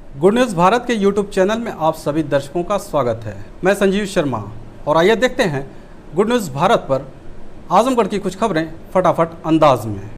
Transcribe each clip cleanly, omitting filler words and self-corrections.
Good news Bharat के YouTube channel में आप सभी दर्शकों का स्वागत है। मैं संजीव शर्मा और आइए देखते हैं गुड न्यूज़ भारत पर आजमगढ़ की कुछ खबरें फटाफट अंदाज में।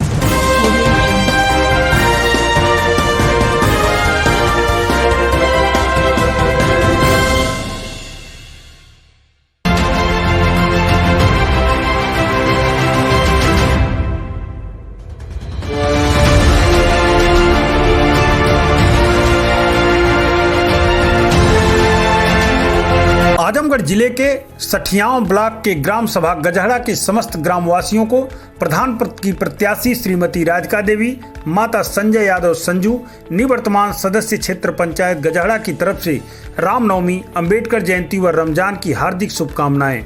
आजमगढ़ जिले के सठियाओं ब्लॉक के ग्राम सभा गजहड़ा के समस्त ग्रामवासियों को प्रधान पद की प्रत्याशी श्रीमती राधिका देवी, माता संजय यादव संजू, निवर्तमान सदस्य क्षेत्र पंचायत गजहड़ा की तरफ से रामनवमी, अंबेडकर जयंती व रमजान की हार्दिक शुभकामनाएं।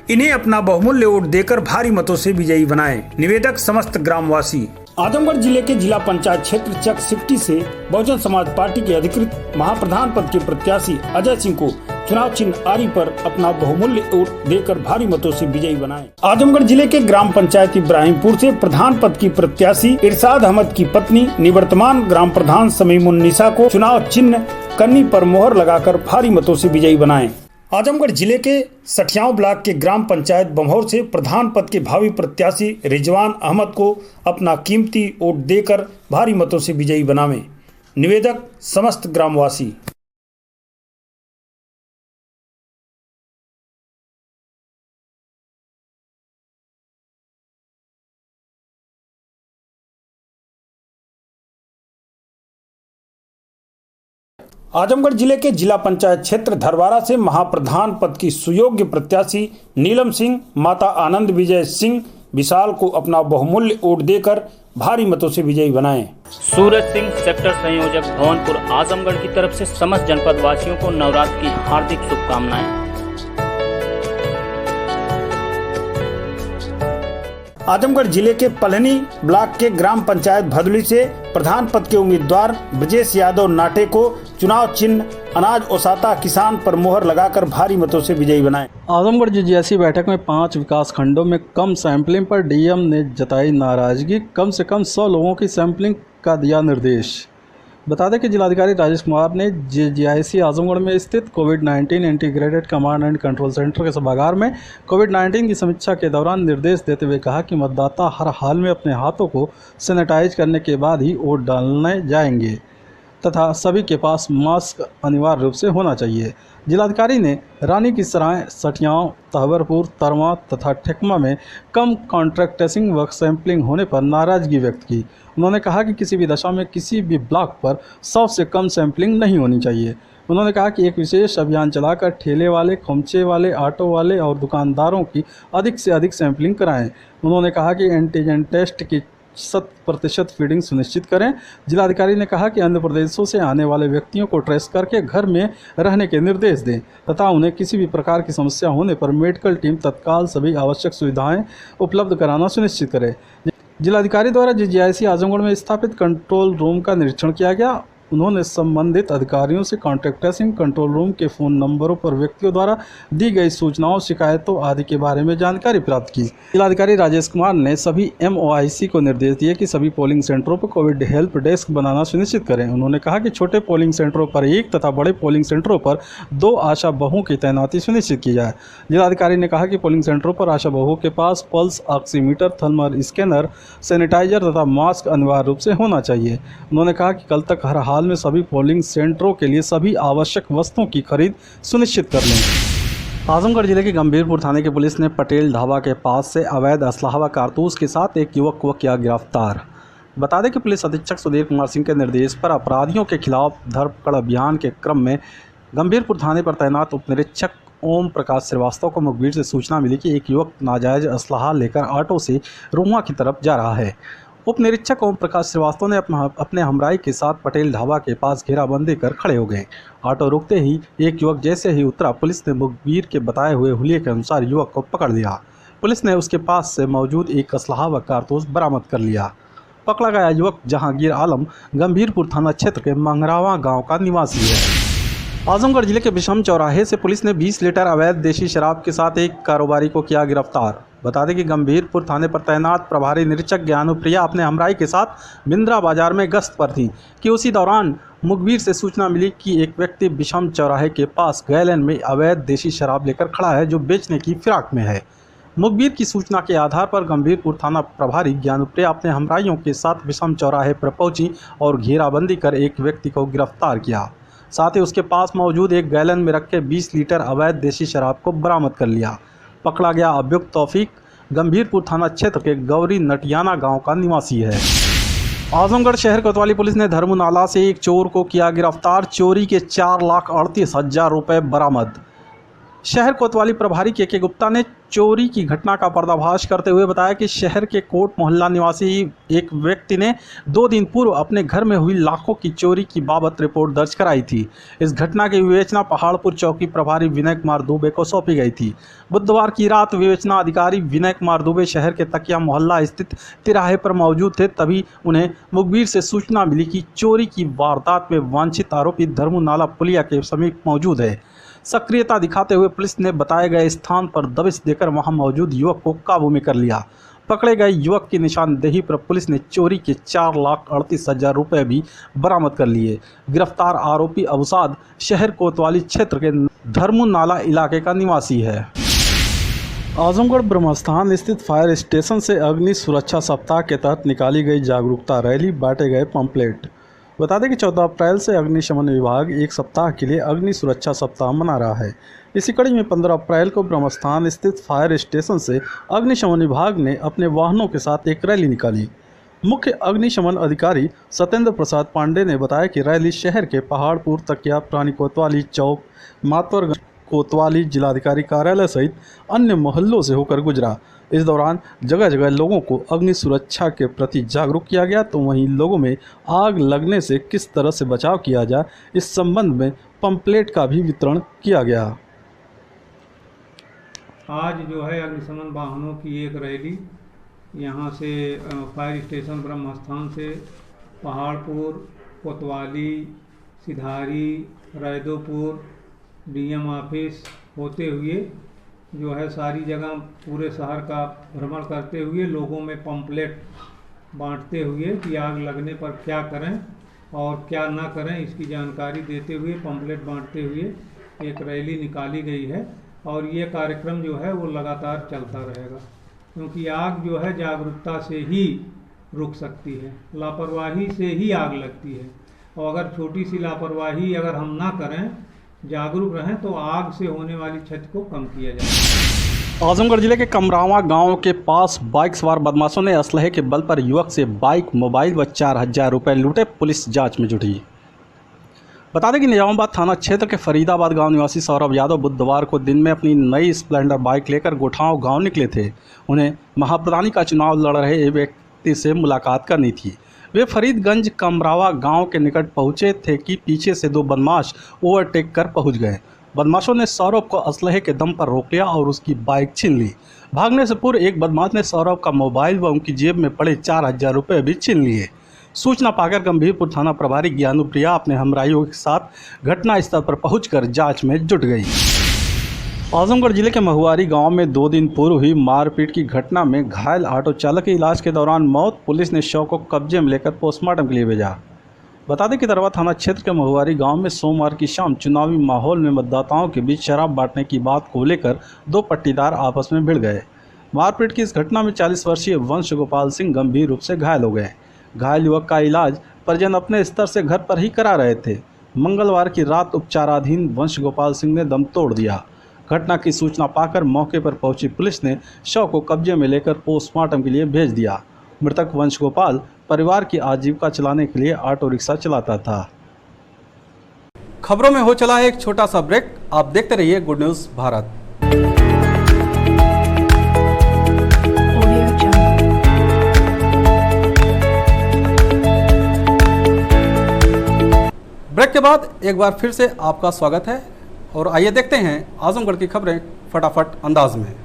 इन्हें अपना बहुमूल्य वोट देकर भारी मतों से विजयी बनाएं। निवेदक समस्त ग्रामवासी। आजमगढ़ जिले के जिला पंचायत क्षेत्र चक सिफ्टी से बहुजन समाज पार्टी के अधिकृत महाप्रधान पद के प्रत्याशी अजय सिंह को चुनाव चिन्ह आरी पर अपना बहुमूल्य वोट देकर भारी मतों से विजयी बनाएं। आजमगढ़ जिले के ग्राम पंचायत इब्राहिमपुर से प्रधान पद की प्रत्याशी इरशाद अहमद की पत्नी निवर्तमान ग्राम प्रधान समीमुन्निसा को चुनाव चिन्ह कन्नी पर मोहर लगाकर भारी मतों से विजयी बनाएं। आजमगढ़ जिले के सठियाओं ब्लॉक के ग्राम पंचायत बम्हौर से प्रधान पद के भावी प्रत्याशी रिजवान अहमद को अपना कीमती वोट देकर भारी मतों से विजयी बनावें। निवेदक समस्त ग्रामवासी। आजमगढ़ जिले के जिला पंचायत क्षेत्र धरवारा से महाप्रधान पद की सुयोग्य प्रत्याशी नीलम सिंह, माता आनंद विजय सिंह विशाल को अपना बहुमूल्य वोट देकर भारी मतों से विजयी बनाएं। सूरज सिंह, सेक्टर संयोजक भवनपुर, आजमगढ़ की तरफ से समस्त जनपद वासियों को नवरात्र की हार्दिक शुभकामनाएं। आजमगढ़ जिले के पलहनी ब्लॉक के ग्राम पंचायत भदुली से प्रधान पद के उम्मीदवार ब्रजेश यादव नाटे को चुनाव चिन्ह अनाज ओसाता किसान पर मोहर लगाकर भारी मतों से विजयी बनाएं। आजमगढ़ जीजीएसी बैठक में 5 विकास खंडों में कम सैंपलिंग पर डीएम ने जताई नाराजगी। कम से कम 100 लोगों की सैंपलिंग का दिया निर्देश। बता दें कि जिलाधिकारी राजेश कुमार ने जीजीआईसी आजमगढ़ में स्थित covid integrated command and control centre के सभागार में कोविड-19 की समीक्षा के दौरान निर्देश देते हुए कहा कि मतदाता हर हाल में अपने हाथों को सैनिटाइज करने के बाद ही वोट डालने जाएंगे तथा सभी के पास मास्क अनिवार्य रूप से होना चाहिए। जिलाधिकारी ने रानी की सराय, सठियाओं, तहवरपुर, तरवा तथा ठेकमा में कम कॉन्ट्रैक्ट टेस्टिंग व सैंपलिंग होने पर नाराजगी व्यक्त की। उन्होंने कहा कि किसी भी दशा में किसी भी ब्लॉक पर 100 से कम सैंपलिंग नहीं होनी चाहिए। उन्होंने कहा कि एक विशेष अभियान चलाकर ठेले वाले, खोमचे वाले, ऑटो वाले और दुकानदारों की अधिक से अधिक सैंपलिंग कराएं। उन्होंने कहा कि एंटीजन टेस्ट की 100% फीडिंग सुनिश्चित करें। जिलाधिकारी ने कहा कि अन्य प्रदेशों से आने वाले व्यक्तियों को ट्रेस करके घर में रहने के निर्देश दें तथा उन्हें किसी भी प्रकार की समस्या होने पर मेडिकल टीम तत्काल सभी आवश्यक सुविधाएं उपलब्ध कराना सुनिश्चित करे। जिलाधिकारी द्वारा जीजीआईसी आजमगढ़ में स्थापित कंट्रोल रूम का निरीक्षण किया गया। उन्होंने संबंधित अधिकारियों से कॉन्टैक्ट ट्रेसिंग कंट्रोल रूम के फ़ोन नंबरों पर व्यक्तियों द्वारा दी गई सूचनाओं, शिकायतों आदि के बारे में जानकारी प्राप्त की। जिलाधिकारी राजेश कुमार ने सभी MOIC को निर्देश दिए कि सभी पोलिंग सेंटरों पर कोविड हेल्प डेस्क बनाना सुनिश्चित करें। उन्होंने कहा कि छोटे पोलिंग सेंटरों पर 1 तथा बड़े पोलिंग सेंटरों पर 2 आशा बहुओं की तैनाती सुनिश्चित की जाए। जिलाधिकारी ने कहा कि पोलिंग सेंटरों पर आशा बहुओं के पास pulse oximeter, thermal scanner, sanitiser तथा मास्क अनिवार्य रूप से होना चाहिए। उन्होंने कहा कि कल तक हर हाल में सभी पोलिंग सेंटरों के लिए सभी आवश्यक वस्तुओं की खरीद सुनिश्चित कर लें। आजमगढ़ जिले के गंभीरपुर थाने की पुलिस ने पटेल ढाबा के पास से अवैध असलाह व कारतूस के साथ एक युवक को किया गिरफ्तार। बता दें कि पुलिस अधीक्षक सुधीर कुमार सिंह के निर्देश पर अपराधियों के खिलाफ धरपकड़ अभियान के क्रम में गंभीरपुर थाने पर तैनात उप निरीक्षक ओम प्रकाश श्रीवास्तव को मुखबिर से सूचना मिली कि एक युवक नाजायज असलाह लेकर ऑटो से रुआ की तरफ जा रहा है। उप निरीक्षक ओम प्रकाश श्रीवास्तव ने अपने हमराई के साथ पटेल ढाबा के पास घेराबंदी कर खड़े हो गए। ऑटो रुकते ही एक युवक जैसे ही उतरा, पुलिस ने मुखबिर के बताए हुए हुलिये के अनुसार युवक को पकड़ लिया। पुलिस ने उसके पास से मौजूद एक असलाह व कारतूस बरामद कर लिया। पकड़ा गया युवक जहांगीर आलम गंभीरपुर थाना क्षेत्र के मंगरावा गाँव का निवासी है। आजमगढ़ जिले के विषम चौराहे से पुलिस ने 20 लीटर अवैध देशी शराब के साथ एक कारोबारी को किया गिरफ्तार। बता दें कि गंभीरपुर थाने पर तैनात प्रभारी निरीक्षक ज्ञानुप्रिया अपने हमराई के साथ बिंद्रा बाजार में गश्त पर थी कि उसी दौरान मुखबिर से सूचना मिली कि एक व्यक्ति विषम चौराहे के पास गैलन में अवैध देशी शराब लेकर खड़ा है जो बेचने की फिराक में है। मुखबिर की सूचना के आधार पर गंभीरपुर थाना प्रभारी ज्ञानुप्रिया अपने हमराइयों के साथ विषम चौराहे पर पहुंची और घेराबंदी कर एक व्यक्ति को गिरफ्तार किया। साथ ही उसके पास मौजूद एक गैलन में रखे 20 लीटर अवैध देशी शराब को बरामद कर लिया। पकड़ा गया अभियुक्त तौफीक गंभीरपुर थाना क्षेत्र के गौरी नटियाना गांव का निवासी है। आजमगढ़ शहर कोतवाली पुलिस ने धर्मनाला से एक चोर को किया गिरफ्तार। चोरी के 4,38,000 रुपये बरामद। शहर कोतवाली प्रभारी के गुप्ता ने चोरी की घटना का पर्दाफाश करते हुए बताया कि शहर के कोट मोहल्ला निवासी एक व्यक्ति ने 2 दिन पूर्व अपने घर में हुई लाखों की चोरी की बाबत रिपोर्ट दर्ज कराई थी। इस घटना की विवेचना पहाड़पुर चौकी प्रभारी विनय कुमार दुबे को सौंपी गई थी। बुधवार की रात विवेचना अधिकारी विनय कुमार दुबे शहर के तकिया मोहल्ला स्थित तिराहे पर मौजूद थे, तभी उन्हें मुखबिर से सूचना मिली कि चोरी की वारदात में वांछित आरोपी धर्मनाला पुलिया के समीप मौजूद है। सक्रियता दिखाते हुए पुलिस ने बताए गए स्थान पर दबिश देकर वहां मौजूद युवक को काबू में कर लिया। पकड़े गए युवक की निशानदेही पर पुलिस ने चोरी के 4,38,000 रुपये भी बरामद कर लिए। गिरफ्तार आरोपी अवसाद शहर कोतवाली क्षेत्र के धर्मनाला इलाके का निवासी है। आजमगढ़ ब्रह्मस्थान स्थित फायर स्टेशन से अग्नि सुरक्षा सप्ताह के तहत निकाली गई जागरूकता रैली, बांटे गए पंपलेट। बता दें कि 14 अप्रैल से अग्निशमन विभाग एक सप्ताह के लिए अग्नि सुरक्षा सप्ताह मना रहा है। इसी कड़ी में 15 अप्रैल को ब्रह्मस्थान स्थित फायर स्टेशन से अग्निशमन विभाग ने अपने वाहनों के साथ एक रैली निकाली। मुख्य अग्निशमन अधिकारी सत्येंद्र प्रसाद पांडे ने बताया कि रैली शहर के पहाड़पुर, तकिया, प्राणी कोतवाली चौक, मातवरगंज कोतवाली जिलाधिकारी कार्यालय सहित अन्य मोहल्लों से होकर गुजरा। इस दौरान जगह जगह लोगों को अग्नि सुरक्षा के प्रति जागरूक किया गया, तो वहीं लोगों में आग लगने से किस तरह से बचाव किया जाए इस संबंध में पंपलेट का भी वितरण किया गया। आज जो है अग्निशमन वाहनों की एक रैली यहाँ से फायर स्टेशन ब्रह्मस्थान से पहाड़पुर, कोतवाली, सिधारी, रैदोपुर, डीएम ऑफिस होते हुए जो है सारी जगह पूरे शहर का भ्रमण करते हुए लोगों में पंपलेट बांटते हुए कि आग लगने पर क्या करें और क्या ना करें इसकी जानकारी देते हुए पंपलेट बांटते हुए एक रैली निकाली गई है। और ये कार्यक्रम जो है वो लगातार चलता रहेगा, क्योंकि आग जो है जागरूकता से ही रुक सकती है, लापरवाही से ही आग लगती है। और अगर छोटी सी लापरवाही अगर हम ना करें, जागरूक रहें, तो आग से होने वाली क्षति को कम किया जाए। आजमगढ़ जिले के कमरावा गांव के पास बाइक सवार बदमाशों ने असलहे के बल पर युवक से बाइक, मोबाइल व 4,000 रुपये लूटे। पुलिस जांच में जुटी। बता दें कि निजामाबाद थाना क्षेत्र के फरीदाबाद गांव निवासी सौरभ यादव बुधवार को दिन में अपनी नई स्प्लेंडर बाइक लेकर गोठांव गांव निकले थे। उन्हें महाप्रधानी का चुनाव लड़ रहे एक व्यक्ति से मुलाकात करनी थी। वे फरीदगंज कमरावा गांव के निकट पहुंचे थे कि पीछे से 2 बदमाश ओवरटेक कर पहुंच गए। बदमाशों ने सौरभ को असलहे के दम पर रोक लिया और उसकी बाइक छीन ली। भागने से पूर्व एक बदमाश ने सौरभ का मोबाइल व उनकी जेब में पड़े 4,000 रुपये भी छीन लिए। सूचना पाकर गंभीरपुर थाना प्रभारी ज्ञानुप्रिया अपने हमराइयों के साथ घटनास्थल पर पहुंचकर जांच में जुट गई। आजमगढ़ जिले के महुआरी गांव में 2 दिन पूर्व हुई मारपीट की घटना में घायल ऑटो चालक की इलाज के दौरान मौत। पुलिस ने शव को कब्जे में लेकर पोस्टमार्टम के लिए भेजा। बता दें कि दरवा थाना क्षेत्र के महुआरी गांव में सोमवार की शाम चुनावी माहौल में मतदाताओं के बीच शराब बांटने की बात को लेकर 2 पट्टीदार आपस में भिड़ गए। मारपीट की इस घटना में 40 वर्षीय वंश गोपाल सिंह गंभीर रूप से घायल हो गए। घायल युवक का इलाज परिजन अपने स्तर से घर पर ही करा रहे थे। मंगलवार की रात उपचाराधीन वंश गोपाल सिंह ने दम तोड़ दिया। घटना की सूचना पाकर मौके पर पहुंची पुलिस ने शव को कब्जे में लेकर पोस्टमार्टम के लिए भेज दिया। मृतक वंश गोपाल परिवार की आजीविका चलाने के लिए ऑटो रिक्शा चलाता था। खबरों में हो चला है एक छोटा सा ब्रेक। आप देखते रहिए गुड न्यूज़ भारत। ब्रेक के बाद एक बार फिर से आपका स्वागत है और आइए देखते हैं आजमगढ़ की खबरें फटाफट अंदाज में।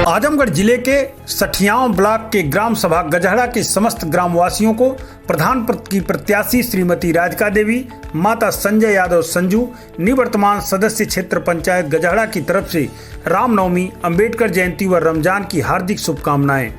आजमगढ़ आजमगढ़ जिले के सठियाव ब्लॉक के ग्राम सभा गजहड़ा के समस्त ग्रामवासियों को प्रधान पद की प्रत्याशी श्रीमती राधिका देवी, माता संजय यादव संजू, निवर्तमान सदस्य क्षेत्र पंचायत गजहड़ा की तरफ से रामनवमी, अंबेडकर जयंती व रमजान की हार्दिक शुभकामनाएं।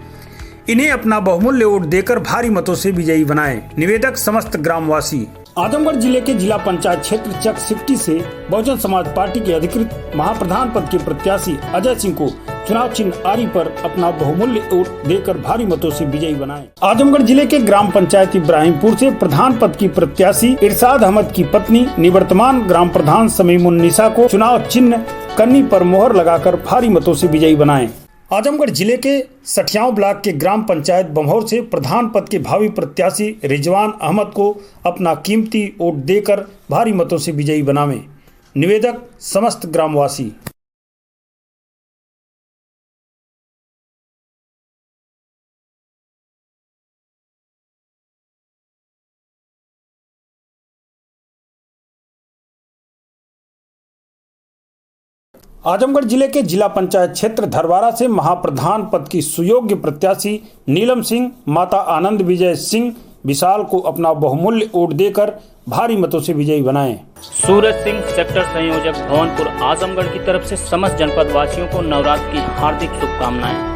इन्हें अपना बहुमूल्य वोट देकर भारी मतों से विजयी बनाएं। निवेदक समस्त ग्रामवासी। आजमगढ़ जिले के जिला पंचायत क्षेत्र चक सिफ्टी से बहुजन समाज पार्टी के अधिकृत महाप्रधान पद के प्रत्याशी अजय सिंह को चुनाव चिन्ह आरी पर अपना बहुमूल्य वोट देकर भारी मतों से विजयी बनाएं। आजमगढ़ जिले के ग्राम पंचायत इब्राहिमपुर से प्रधान पद की प्रत्याशी इरशाद अहमद की पत्नी निवर्तमान ग्राम प्रधान समीमुन्निसा को चुनाव चिन्ह कन्नी पर मोहर लगाकर भारी मतों से विजयी बनाएं। आजमगढ़ जिले के सठियाव ब्लॉक के ग्राम पंचायत बम्हौर से प्रधान पद के भावी प्रत्याशी रिजवान अहमद को अपना कीमती वोट देकर भारी मतों से विजयी बनावें। निवेदक समस्त ग्रामवासी। आजमगढ़ जिले के जिला पंचायत क्षेत्र धरवारा से महाप्रधान पद की सुयोग्य प्रत्याशी नीलम सिंह, माता आनंद विजय सिंह विशाल को अपना बहुमूल्य वोट देकर भारी मतों से विजयी बनाएं। सूरज सिंह, सेक्टर संयोजक भवनपुर आजमगढ़ की तरफ से समस्त जनपद वासियों को नवरात्र की हार्दिक शुभकामनाएं।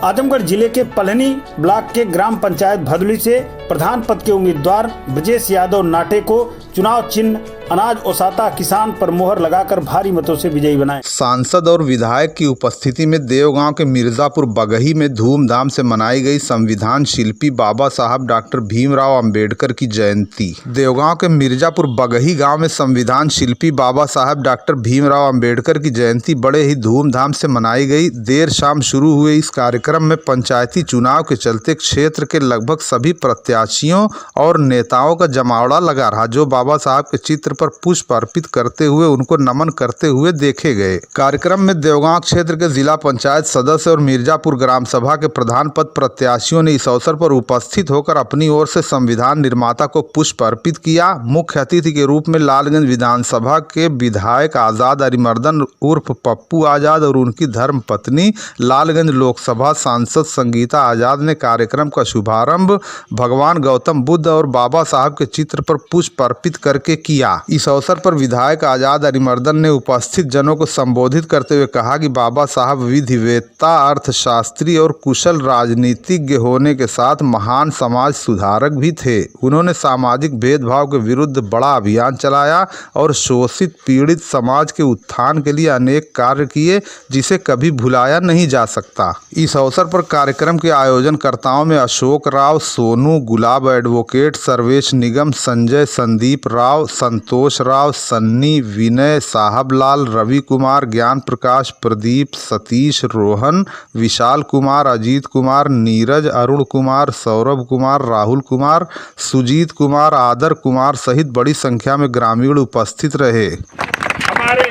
आजमगढ़ जिले के पलहनी ब्लॉक के ग्राम पंचायत भदुली से प्रधान पद के उम्मीदवार ब्रजेश यादव नाटे को चुनाव चिन्ह अनाज ओसाता किसान पर मोहर लगाकर भारी मतों से विजयी बनाए। सांसद और विधायक की उपस्थिति में देवगांव के मिर्जापुर बगही में धूमधाम से मनाई गई संविधान शिल्पी बाबा साहब डॉक्टर भीमराव अंबेडकर की जयंती। देवगांव के मिर्जापुर बगही गांव में संविधान शिल्पी बाबा साहब डॉक्टर भीमराव अंबेडकर की जयंती बड़े ही धूमधाम से मनाई गई। देर शाम शुरू हुए इस कार्यक्रम में पंचायती चुनाव के चलते क्षेत्र के लगभग सभी प्रत्याशियों और नेताओं का जमावड़ा लगा रहा, जो बाबा साहब के चित्र पर पुष्प अर्पित करते हुए उनको नमन करते हुए देखे गए। कार्यक्रम में देवगांव क्षेत्र के जिला पंचायत सदस्य और मिर्जापुर ग्राम सभा के प्रधान पद प्रत्याशियों ने इस अवसर पर उपस्थित होकर अपनी ओर से संविधान निर्माता को पुष्प अर्पित किया। मुख्य अतिथि के रूप में लालगंज विधानसभा के विधायक आजाद अरिमर्दन उर्फ पप्पू आजाद और उनकी धर्म पत्नी लालगंज लोकसभा सांसद संगीता आजाद ने कार्यक्रम का शुभारंभ भगवान गौतम बुद्ध और बाबा साहब के चित्र पर पुष्प अर्पित करके किया। इस अवसर पर विधायक आजाद अरिमर्दन ने उपस्थित जनों को संबोधित करते हुए कहा कि बाबा साहब विधिवेत्ता, अर्थशास्त्री और कुशल राजनीतिज्ञ होने के साथ महान समाज सुधारक भी थे। उन्होंने सामाजिक भेदभाव के विरुद्ध बड़ा अभियान चलाया और शोषित पीड़ित समाज के उत्थान के लिए अनेक कार्य किए, जिसे कभी भुलाया नहीं जा सकता। इस अवसर पर कार्यक्रम के आयोजनकर्ताओं में अशोक राव, सोनू, गुलाब एडवोकेट, सर्वेश निगम, संजय, संदीप राव, संतोष राव, सन्नी, विनय, साहबलाल, रवि कुमार, ज्ञान प्रकाश, प्रदीप, सतीश, रोहन, विशाल कुमार, अजीत कुमार, नीरज, अरुण कुमार, सौरभ कुमार, राहुल कुमार, सुजीत कुमार, आदर कुमार सहित बड़ी संख्या में ग्रामीण उपस्थित रहे। हमारे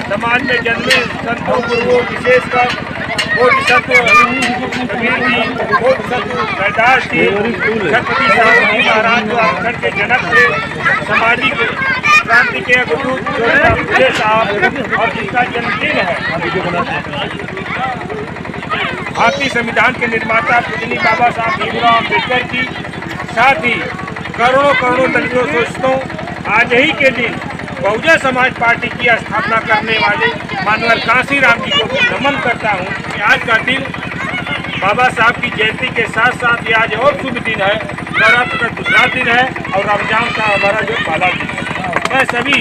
समाज में जन्मे संतों गुरुओं विशेषकर बोधिसत्व कबीर जी, बोधिसत्व रैदास जी, छत्रपति शिवाजी महाराज जो आरक्षण के जनक थे, सामाजिक क्रांति के अग्रदूत फुले साहब और जिसका जन्मदिन है, भारतीय संविधान के निर्माता पूजनीय बाबा साहब भीमराव अम्बेडकर जी, साथ ही करोड़ों करोड़ों दलितों शोषितों आज ही के दिन बहुजन समाज पार्टी की स्थापना करने वाले मानवर कांसीराम जी को भी नमन करता हूँ कि आज का दिन बाबा साहब की जयंती के साथ साथ ये आज और शुभ दिन है। नवरात्र का दूसरा दिन है और रमजान का हमारा जो पहला दिन है। मैं सभी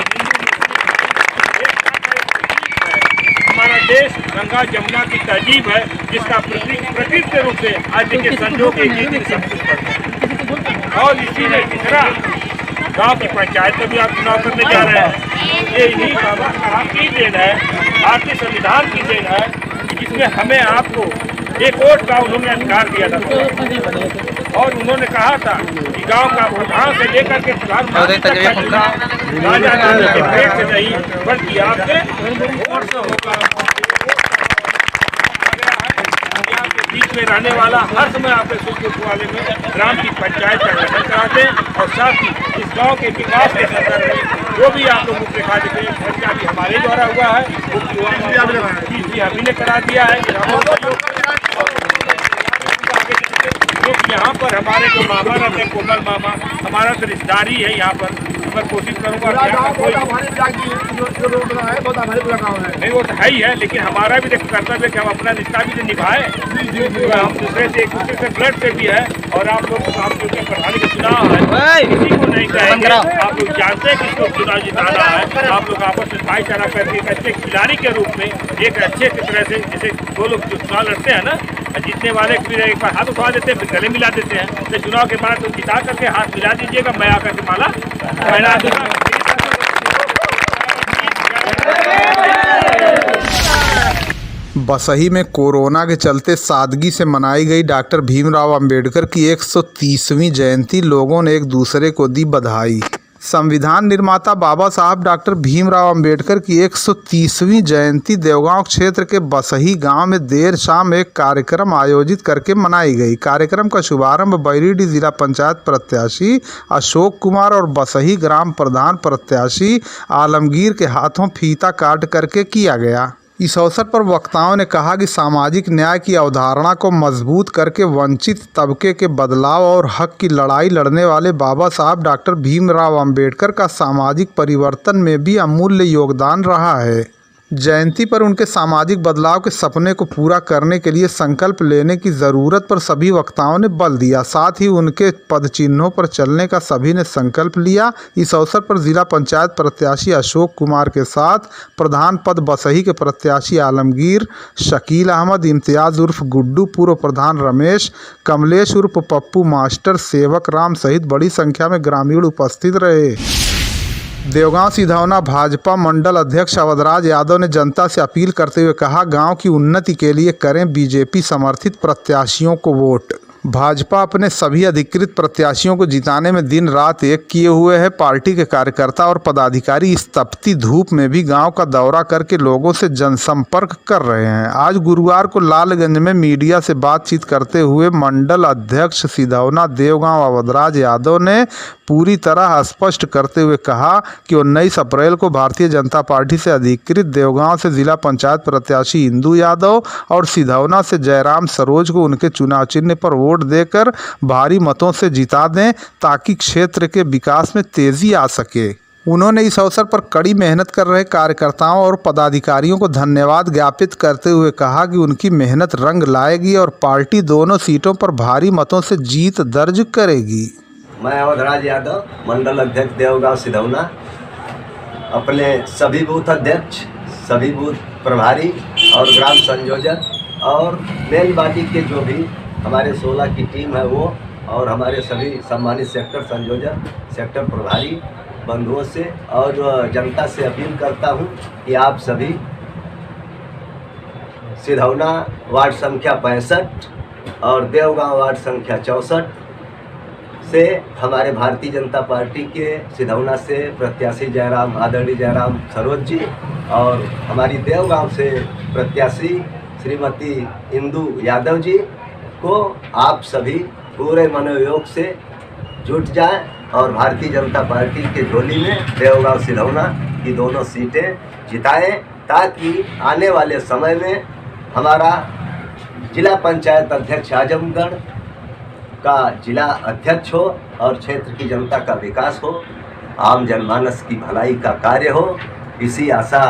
हमारा देश गंगा जमुना की तहजीब है, जिसका प्रतीक के रूप से आज के संजोग एक ही दिन सब कुछ करते हैं। और इसी में तीसरा गांव की पंचायत में भी आप चुनाव करने जा रहे हैं। ये इन्हीं बाबा साहब की देन है, भारतीय संविधान की देन है, जिसमें हमें आपको एक वोट का उन्होंने अधिकार दिया था और उन्होंने कहा था कि गांव का प्रधान से लेकर के प्रधानमंत्री तक का चुनाव राजा गांधी के पेट से नहीं बल्कि आपके वोट से होगा। बीच में रहने वाला, हर समय आपके सुख वाले में ग्राम की पंचायत का गठन कराते हैं और साथ ही इस गांव के विकास के संदर्भ में जो भी आप लोग मुख्य देते हैं खर्चा भी हमारे द्वारा हुआ है, वो भी अभी ने करा दिया है। यहाँ पर हमारे जो मामा रहते हैं, कोमल मामा, हमारा तो रिश्तेदारी है यहाँ पर। मैं कोशिश करूँगा नहीं, वो तो है ही है, लेकिन हमारा भी देखो कर्तव्य कि हम अपना रिश्ता भी तो निभाएं। हम दूसरे से, एक दूसरे से ब्लड से भी है। और आप लोग आप जो प्रधानी का चुनाव है, किसी को नहीं कहेंगे, आप लोग जानते हैं किसको चुनाव जिताना है। आप लोग आपस में भाईचारा करके एक अच्छे खिलाड़ी के रूप में, एक अच्छे तरह से, जैसे दो लोग जो चुनाव लड़ते हैं ना, जीतने वाले फिर एक बार हाथ उठा देते हैं, फिर गले मिला देते हैं। तो चुनाव के बाद तो जिता करके हाथ मिला दीजिएगा, मैं आकर के माला पहना दूंगा। बसही में कोरोना के चलते सादगी से मनाई गई डॉक्टर भीमराव अंबेडकर की 130वीं जयंती। लोगों ने एक दूसरे को दी बधाई। संविधान निर्माता बाबा साहब डॉक्टर भीमराव अंबेडकर की 130वीं जयंती देवगांव क्षेत्र के बसही गांव में देर शाम एक कार्यक्रम आयोजित करके मनाई गई। कार्यक्रम का शुभारंभ बैरीडीह जिला पंचायत प्रत्याशी अशोक कुमार और बसही ग्राम प्रधान प्रत्याशी आलमगीर के हाथों फीता काट करके किया गया। इस अवसर पर वक्ताओं ने कहा कि सामाजिक न्याय की अवधारणा को मजबूत करके वंचित तबके के बदलाव और हक की लड़ाई लड़ने वाले बाबा साहब डॉक्टर भीमराव अंबेडकर का सामाजिक परिवर्तन में भी अमूल्य योगदान रहा है। जयंती पर उनके सामाजिक बदलाव के सपने को पूरा करने के लिए संकल्प लेने की ज़रूरत पर सभी वक्ताओं ने बल दिया। साथ ही उनके पदचिन्हों पर चलने का सभी ने संकल्प लिया। इस अवसर पर जिला पंचायत प्रत्याशी अशोक कुमार के साथ प्रधान पद बसही के प्रत्याशी आलमगीर, शकील अहमद, इम्तियाज़ उर्फ गुड्डू, पूर्व प्रधान रमेश, कमलेश उर्फ पप्पू मास्टर, सेवक राम सहित बड़ी संख्या में ग्रामीण उपस्थित रहे। देवगांव सिधौना भाजपा मंडल अध्यक्ष अवधराज यादव ने जनता से अपील करते हुए कहा, गांव की उन्नति के लिए करें बीजेपी समर्थित प्रत्याशियों को वोट। भाजपा अपने सभी अधिकृत प्रत्याशियों को जिताने में दिन रात एक किए हुए है। पार्टी के कार्यकर्ता और पदाधिकारी इस तपती धूप में भी गांव का दौरा करके लोगों से जनसंपर्क कर रहे हैं। आज गुरुवार को लालगंज में मीडिया से बातचीत करते हुए मंडल अध्यक्ष सिधौना देवगांव अवधराज यादव ने पूरी तरह स्पष्ट करते हुए कहा कि 19 अप्रैल को भारतीय जनता पार्टी से अधिकृत देवगांव से जिला पंचायत प्रत्याशी इंदू यादव और सिधौना से जयराम सरोज को उनके चुनाव चिन्ह पर वोट देकर भारी मतों से जिता दें ताकि क्षेत्र के विकास में तेजी आ सके। उन्होंने इस अवसर पर कड़ी मेहनत कर रहे कार्यकर्ताओं और पदाधिकारियों को धन्यवाद ज्ञापित करते हुए कहा कि उनकी मेहनत रंग लाएगी और पार्टी दोनों सीटों पर भारी मतों से जीत दर्ज करेगी। मैं अवधराज यादव, मंडल अध्यक्ष देवगांव सिधौना, अपने सभी बूथ अध्यक्ष, सभी बूथ प्रभारी और ग्राम संयोजक और मेन बॉडी के जो भी हमारे 16 की टीम है वो, और हमारे सभी सम्मानित सेक्टर संयोजक, सेक्टर प्रभारी बंधुओं से और जनता से अपील करता हूं कि आप सभी सिधौना वार्ड संख्या 65 और देवगांव वार्ड संख्या 64 से हमारे भारतीय जनता पार्टी के सिधौना से प्रत्याशी जयराम, आदरणीय जयराम सरोज जी, और हमारी देवगांव से प्रत्याशी श्रीमती इंदू यादव जी को आप सभी पूरे मनोयोग से जुट जाएं और भारतीय जनता पार्टी के झोली में देवगांव सिधौना की दोनों सीटें जिताएं, ताकि आने वाले समय में हमारा जिला पंचायत अध्यक्ष आजमगढ़ का जिला अध्यक्ष हो और क्षेत्र की जनता का विकास हो, आम जनमानस की भलाई का कार्य हो। इसी आशा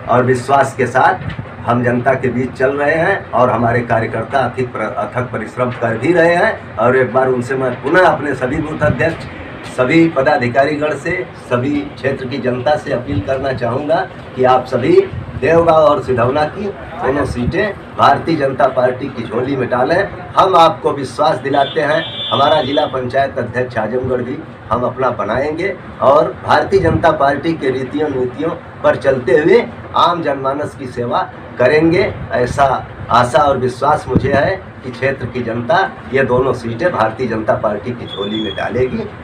और विश्वास के साथ हम जनता के बीच चल रहे हैं और हमारे कार्यकर्ता अथक परिश्रम कर भी रहे हैं। और एक बार उनसे मैं पुनः अपने सभी बूथ अध्यक्ष, सभी पदाधिकारीगण से, सभी क्षेत्र की जनता से अपील करना चाहूँगा कि आप सभी देवगांव और सिधौना की दोनों सीटें भारतीय जनता पार्टी की झोली में डालें। हम आपको विश्वास दिलाते हैं, हमारा जिला पंचायत अध्यक्ष आजमगढ़ भी हम अपना बनाएंगे और भारतीय जनता पार्टी के रीतियों नीतियों पर चलते हुए आम जनमानस की सेवा करेंगे। ऐसा आशा और विश्वास मुझे है कि क्षेत्र की जनता ये दोनों सीटें भारतीय जनता पार्टी की झोली में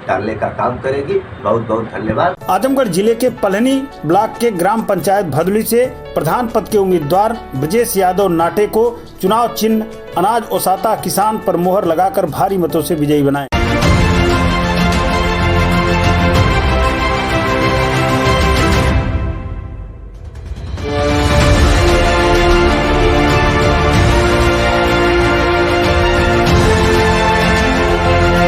डालने का काम करेगी। बहुत बहुत धन्यवाद। आजमगढ़ जिले के पलहनी ब्लॉक के ग्राम पंचायत भदुली से प्रधान पद के उम्मीदवार ब्रजेश यादव नाटे को चुनाव चिन्ह अनाज ओसाता किसान पर मोहर लगाकर भारी मतों से विजयी बनाए।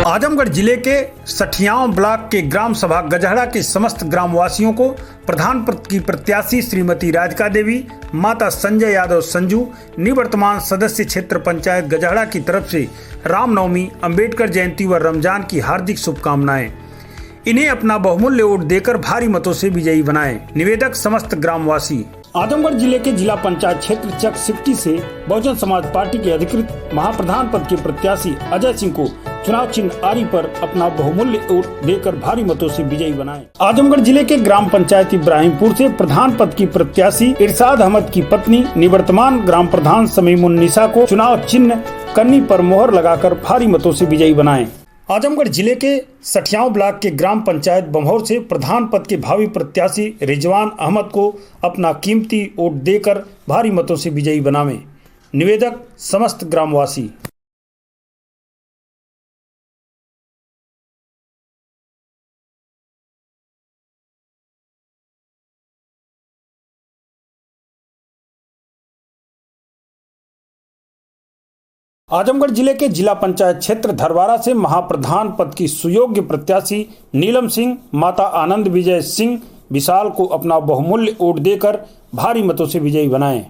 आजमगढ़ जिले के सठियाव ब्लॉक के ग्राम सभा गजहड़ा के समस्त ग्रामवासियों को प्रधान पद की प्रत्याशी श्रीमती राधिका देवी, माता संजय यादव संजू, निवर्तमान सदस्य क्षेत्र पंचायत गजहड़ा की तरफ से रामनवमी, अंबेडकर जयंती व रमजान की हार्दिक शुभकामनाएं। इन्हें अपना बहुमूल्य वोट देकर भारी मतों से विजयी बनाएं। निवेदक समस्त ग्रामवासी। आजमगढ़ जिले के जिला पंचायत क्षेत्र चक सिकटी से बहुजन समाज पार्टी के अधिकृत महाप्रधान पद के प्रत्याशी अजय सिंह को चुनाव चिन्ह आरी पर अपना बहुमूल्य वोट देकर भारी मतों से विजयी बनाए। आजमगढ़ जिले के ग्राम पंचायत इब्राहिमपुर से प्रधान पद की प्रत्याशी इरशाद अहमद की पत्नी निवर्तमान ग्राम प्रधान समीमुन्निसा को चुनाव चिन्ह कन्नी पर मोहर लगाकर भारी मतों से विजयी बनाए। आजमगढ़ जिले के सठियाव ब्लॉक के ग्राम पंचायत बम्हौर से प्रधान पद के भावी प्रत्याशी रिजवान अहमद को अपना कीमती वोट देकर भारी मतों से विजयी बनावे। निवेदक समस्त ग्रामवासी। आजमगढ़ जिले के जिला पंचायत क्षेत्र धरवारा से महाप्रधान पद की सुयोग्य प्रत्याशी नीलम सिंह माता आनंद विजय सिंह विशाल को अपना बहुमूल्य वोट देकर भारी मतों से विजयी बनाए।